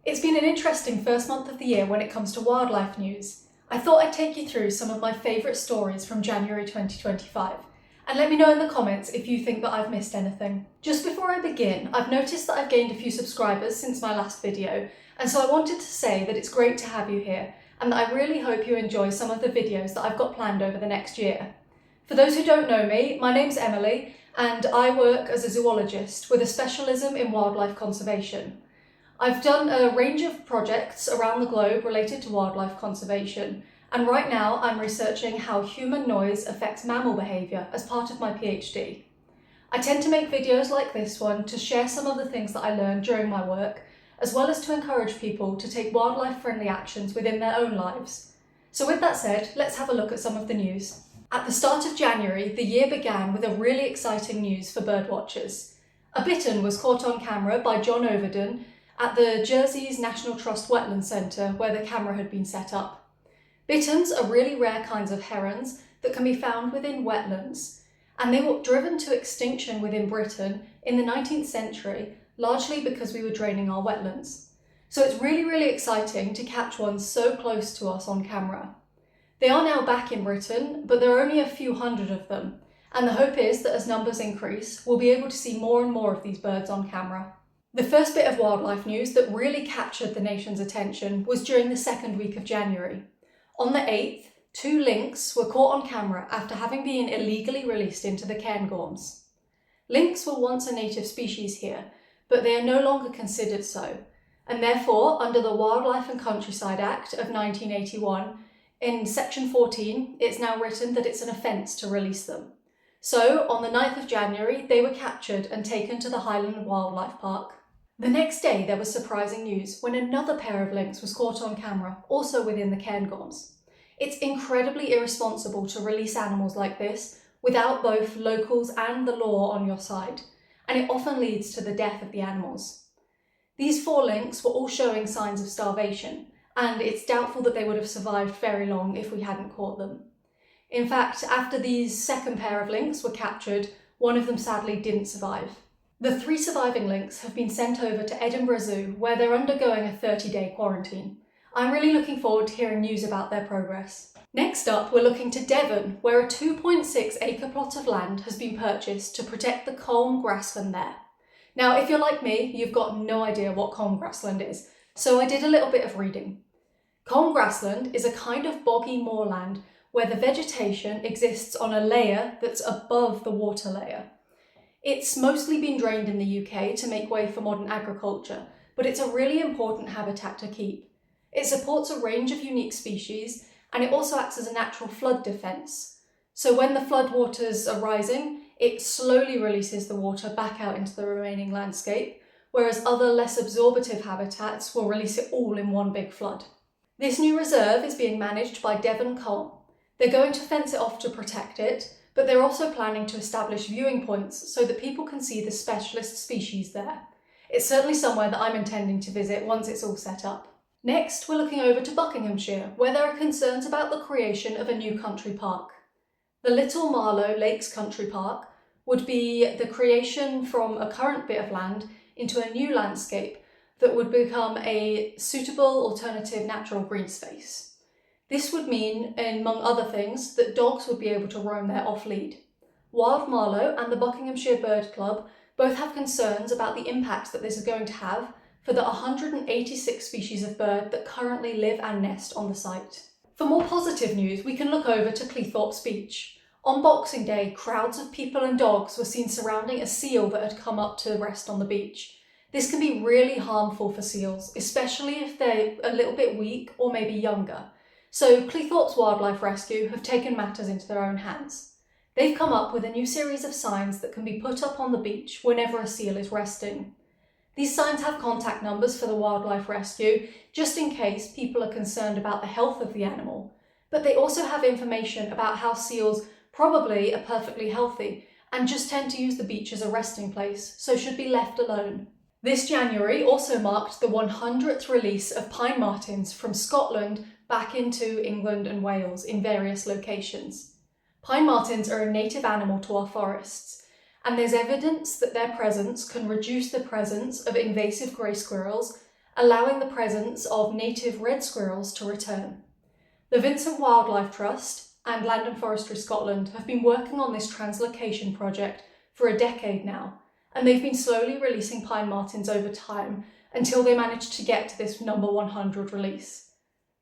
It's been an interesting first month of the year when it comes to wildlife news. I thought I'd take you through some of my favourite stories from January 2025, and let me know in the comments if you think that I've missed anything. Just before I begin, I've noticed that I've gained a few subscribers since my last video, and so I wanted to say that it's great to have you here, and that I really hope you enjoy some of the videos that I've got planned over the next year. For those who don't know me, my name's Emily, and I work as a zoologist with a specialism in wildlife conservation. I've done a range of projects around the globe related to wildlife conservation, and right now I'm researching how human noise affects mammal behaviour as part of my PhD. I tend to make videos like this one to share some of the things that I learned during my work, as well as to encourage people to take wildlife-friendly actions within their own lives. So with that said, let's have a look at some of the news. At the start of January, the year began with a really exciting news for birdwatchers. A bittern was caught on camera by John Overden at the Jersey's National Trust Wetland Centre where the camera had been set up. Bitterns are really rare kinds of herons that can be found within wetlands, and they were driven to extinction within Britain in the 19th century, largely because we were draining our wetlands. So it's really exciting to catch one so close to us on camera. They are now back in Britain, but there are only a few hundred of them, and the hope is that as numbers increase, we'll be able to see more and more of these birds on camera. The first bit of wildlife news that really captured the nation's attention was during the second week of January. On the 8th, 2 lynx were caught on camera after having been illegally released into the Cairngorms. Lynx were once a native species here, but they are no longer considered so, and therefore, under the Wildlife and Countryside Act of 1981, in section 14, it's now written that it's an offence to release them. So, on the 9th of January, they were captured and taken to the Highland Wildlife Park. The next day, there was surprising news when another pair of lynx was caught on camera, also within the Cairngorms. It's incredibly irresponsible to release animals like this without both locals and the law on your side, and it often leads to the death of the animals. These 4 lynx were all showing signs of starvation, and it's doubtful that they would have survived very long if we hadn't caught them. In fact, after these second pair of lynx were captured, one of them sadly didn't survive. The 3 surviving lynx have been sent over to Edinburgh Zoo, where they're undergoing a 30-day quarantine. I'm really looking forward to hearing news about their progress. Next up, we're looking to Devon, where a 2.6 acre plot of land has been purchased to protect the Culm grassland there. Now, if you're like me, you've got no idea what Culm grassland is, so I did a little bit of reading. Culm grassland is a kind of boggy moorland where the vegetation exists on a layer that's above the water layer. It's mostly been drained in the UK to make way for modern agriculture, but it's a really important habitat to keep. It supports a range of unique species, and it also acts as a natural flood defence. So when the floodwaters are rising, it slowly releases the water back out into the remaining landscape, whereas other less absorptive habitats will release it all in one big flood. This new reserve is being managed by Devon Culm. They're going to fence it off to protect it, but they're also planning to establish viewing points so that people can see the specialist species there. It's certainly somewhere that I'm intending to visit once it's all set up. Next, we're looking over to Buckinghamshire, where there are concerns about the creation of a new country park. The Little Marlow Lakes Country Park would be the creation from a current bit of land into a new landscape that would become a suitable alternative natural green space. This would mean, among other things, that dogs would be able to roam there off-lead. Wild Marlow and the Buckinghamshire Bird Club both have concerns about the impact that this is going to have for the 186 species of bird that currently live and nest on the site. For more positive news, we can look over to Cleethorpes Beach. On Boxing Day, crowds of people and dogs were seen surrounding a seal that had come up to rest on the beach. This can be really harmful for seals, especially if they're a little bit weak or maybe younger. So Cleethorpes Wildlife Rescue have taken matters into their own hands. They've come up with a new series of signs that can be put up on the beach whenever a seal is resting. These signs have contact numbers for the wildlife rescue, just in case people are concerned about the health of the animal, but they also have information about how seals probably are perfectly healthy and just tend to use the beach as a resting place, so should be left alone. This January also marked the 100th release of pine martens from Scotland back into England and Wales in various locations. Pine martens are a native animal to our forests, and there's evidence that their presence can reduce the presence of invasive grey squirrels allowing the presence of native red squirrels to return. The Vincent Wildlife Trust and Land and Forestry Scotland have been working on this translocation project for a decade now, and they've been slowly releasing pine martens over time until they managed to get to this number 100 release.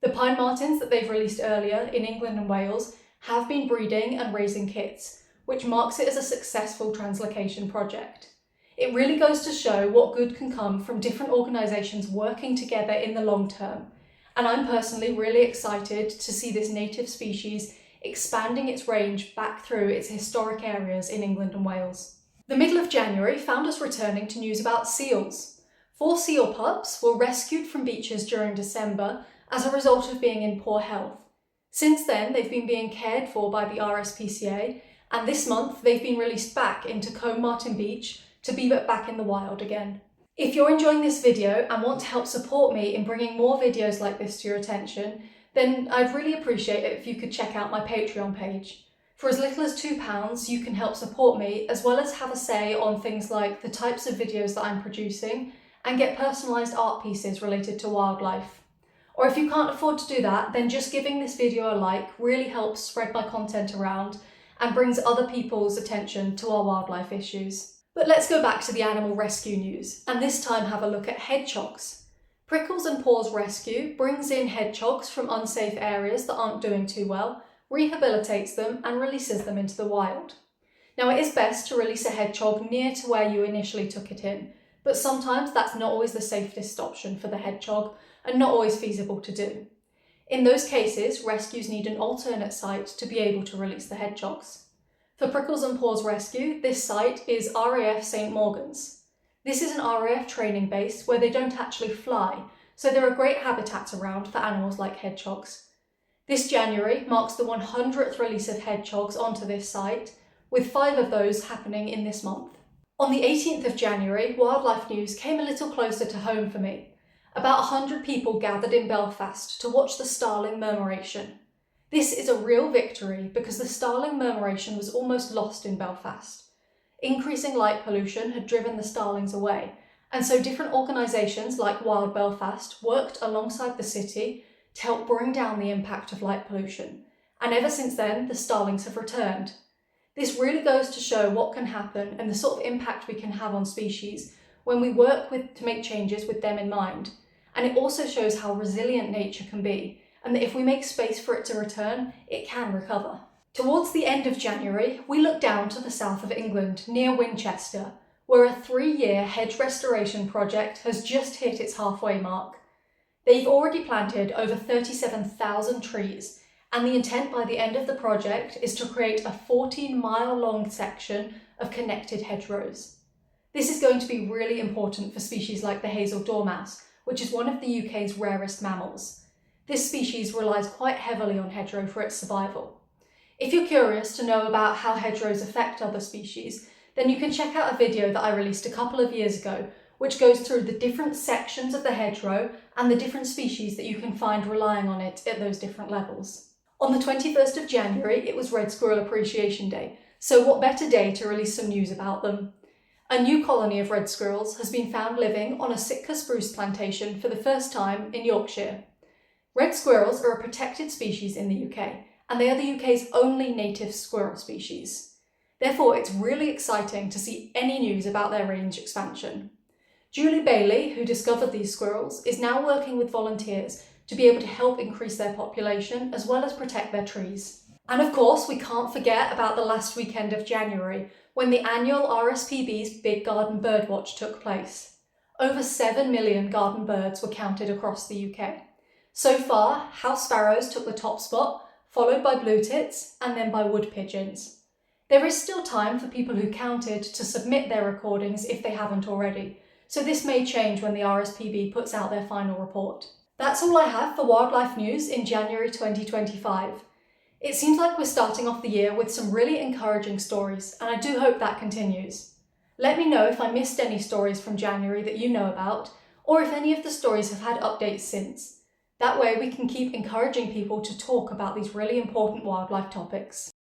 The pine martens that they've released earlier in England and Wales have been breeding and raising kits, which marks it as a successful translocation project. It really goes to show what good can come from different organisations working together in the long term, and I'm personally really excited to see this native species expanding its range back through its historic areas in England and Wales. The middle of January found us returning to news about seals. 4 seal pups were rescued from beaches during December as a result of being in poor health. Since then, they've been being cared for by the RSPCA, and this month they've been released back into Combe Martin Beach to be back in the wild again. If you're enjoying this video and want to help support me in bringing more videos like this to your attention, then I'd really appreciate it if you could check out my Patreon page. For as little as £2, you can help support me, as well as have a say on things like the types of videos that I'm producing and get personalised art pieces related to wildlife. Or if you can't afford to do that, then just giving this video a like really helps spread my content around and brings other people's attention to our wildlife issues. But let's go back to the animal rescue news, and this time have a look at hedgehogs. Prickles and Paws Rescue brings in hedgehogs from unsafe areas that aren't doing too well, rehabilitates them and releases them into the wild. Now, it is best to release a hedgehog near to where you initially took it in, but sometimes that's not always the safest option for the hedgehog and not always feasible to do. In those cases, rescues need an alternate site to be able to release the hedgehogs. For Prickles and Paws Rescue, this site is RAF St Morgan's. This is an RAF training base where they don't actually fly, so there are great habitats around for animals like hedgehogs. This January marks the 100th release of hedgehogs onto this site, with 5 of those happening in this month. On the 18th of January, wildlife news came a little closer to home for me. About 100 people gathered in Belfast to watch the Starling murmuration. This is a real victory because the Starling murmuration was almost lost in Belfast. Increasing light pollution had driven the starlings away, and so different organisations like Wild Belfast worked alongside the city to help bring down the impact of light pollution, and ever since then the starlings have returned. This really goes to show what can happen and the sort of impact we can have on species when we work to make changes with them in mind, and it also shows how resilient nature can be, and that if we make space for it to return, it can recover. Towards the end of January, we look down to the south of England, near Winchester, where a 3-year hedge restoration project has just hit its halfway mark. They've already planted over 37,000 trees, and the intent by the end of the project is to create a 14-mile-long section of connected hedgerows. This is going to be really important for species like the hazel dormouse, which is one of the UK's rarest mammals. This species relies quite heavily on hedgerow for its survival. If you're curious to know about how hedgerows affect other species, then you can check out a video that I released a couple of years ago, which goes through the different sections of the hedgerow and the different species that you can find relying on it at those different levels. On the 21st of January, it was Red Squirrel Appreciation Day, so what better day to release some news about them? A new colony of red squirrels has been found living on a Sitka spruce plantation for the first time in Yorkshire. Red squirrels are a protected species in the UK, and they are the UK's only native squirrel species. Therefore, it's really exciting to see any news about their range expansion. Julie Bailey, who discovered these squirrels, is now working with volunteers to be able to help increase their population as well as protect their trees. And of course, we can't forget about the last weekend of January, when the annual RSPB's Big Garden Birdwatch took place. Over 7 million garden birds were counted across the UK. So far, house sparrows took the top spot, followed by blue tits, and then by wood pigeons. There is still time for people who counted to submit their recordings if they haven't already, so this may change when the RSPB puts out their final report. That's all I have for wildlife news in January 2025. It seems like we're starting off the year with some really encouraging stories, and I do hope that continues. Let me know if I missed any stories from January that you know about, or if any of the stories have had updates since. That way we can keep encouraging people to talk about these really important wildlife topics.